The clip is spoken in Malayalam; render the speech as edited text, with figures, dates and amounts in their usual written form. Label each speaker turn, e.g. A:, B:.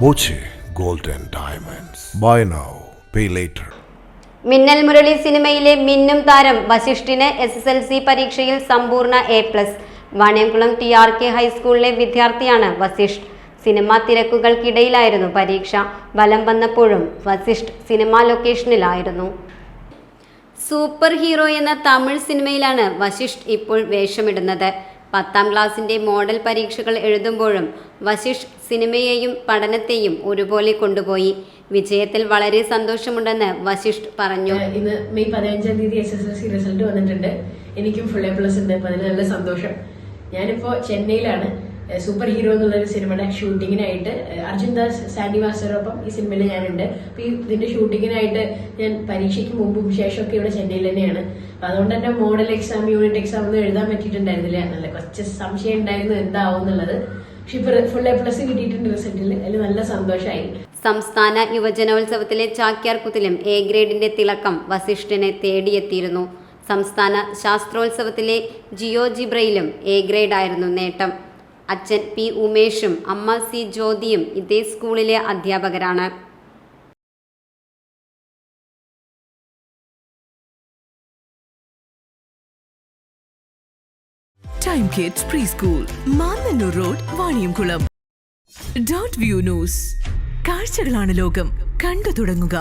A: Boche Gold and Diamonds. Buy now, pay later.
B: Minnal Murali സിനിമയിലെ മിന്നും താരം വശിഷ്ഠിന് SSLC പരീക്ഷയിൽ സമ്പൂർണ്ണ A+. വാണിയംകുളം TRK ഹൈസ്കൂളിലെ വിദ്യാർത്ഥിയാണ് വശിഷ്ഠ്. സിനിമാ തിരക്കുകൾക്കിടയിലായിരുന്നു പരീക്ഷ. ഫലം വന്നപ്പോഴും വശിഷ്ഠ് സിനിമാ ലൊക്കേഷനിലായിരുന്നു. സൂപ്പർ ഹീറോ എന്ന തമിഴ് സിനിമയിലാണ് വശിഷ്ഠ് ഇപ്പോൾ വേഷമിടുന്നത്. 10ാം ക്ലാസിന്റെ മോഡൽ പരീക്ഷകൾ എഴുതുമ്പോഴും വശിഷ്ഠ് സിനിമയെയും പഠനത്തെയും ഒരുപോലെ കൊണ്ടുപോയി. വിജയത്തിൽ വളരെ സന്തോഷമുണ്ടെന്ന് വശിഷ്ഠ് പറഞ്ഞു.
C: ഇന്ന് മെയ് 15-ാം തീയതി SSLC റിസൾട്ട് വന്നിട്ടുണ്ട്. എനിക്കും ഫുൾ A+ ഉണ്ട്. അപ്പൊ അതിന് നല്ല സന്തോഷം. ഞാനിപ്പോ ചെന്നൈയിലാണ്. സൂപ്പർ ഹീറോ എന്നുള്ളൊരു സിനിമയുടെ ഷൂട്ടിങ്ങിനായിട്ട് അർജുൻ ദാസ് സാൻഡി മാസ്റ്ററോടൊപ്പം ഈ സിനിമയിൽ ഞാനുണ്ട്. അപ്പൊ ഇതിന്റെ ഷൂട്ടിങ്ങിനായിട്ട് ഞാൻ പരീക്ഷയ്ക്ക് മുമ്പും ശേഷമൊക്കെ ഇവിടെ ചെന്നൈയിൽ തന്നെയാണ്. അപ്പൊ അതുകൊണ്ട് തന്നെ മോഡൽ എക്സാം, യൂണിറ്റ് എക്സാം ഒന്നും എഴുതാൻ പറ്റിയിട്ടുണ്ടായിരുന്നില്ല. നല്ല കുറച്ച് സംശയം ഉണ്ടായിരുന്നു എന്താവും എന്നുള്ളത്. പക്ഷെ ഇപ്പൊ ഫുൾ A+ കിട്ടിയിട്ടുണ്ട് റിസൾട്ടിൽ. അതിൽ നല്ല സന്തോഷമായി.
B: സംസ്ഥാന യുവജനോത്സവത്തിലെ ചാക്യാർകൂത്തിലും A ഗ്രേഡിന്റെ തിളക്കം വശിഷ്ഠിനെ തേടിയെത്തിയിരുന്നു. സംസ്ഥാന ശാസ്ത്രോത്സവത്തിലെ ജിയോജിബ്രയിലും A ഗ്രേഡായിരുന്നു നേട്ടം. അച്ഛൻ P ഉമേഷും അമ്മ C ജ്യോതിയും ഇതേ സ്കൂളിലെ അധ്യാപകരാണ്.
D: Time Kids Preschool, Mannannur Road, Vaniyamkulam. Dot View News. കാഴ്ചകളാണ് ലോകം, കണ്ടു തുടങ്ങുക.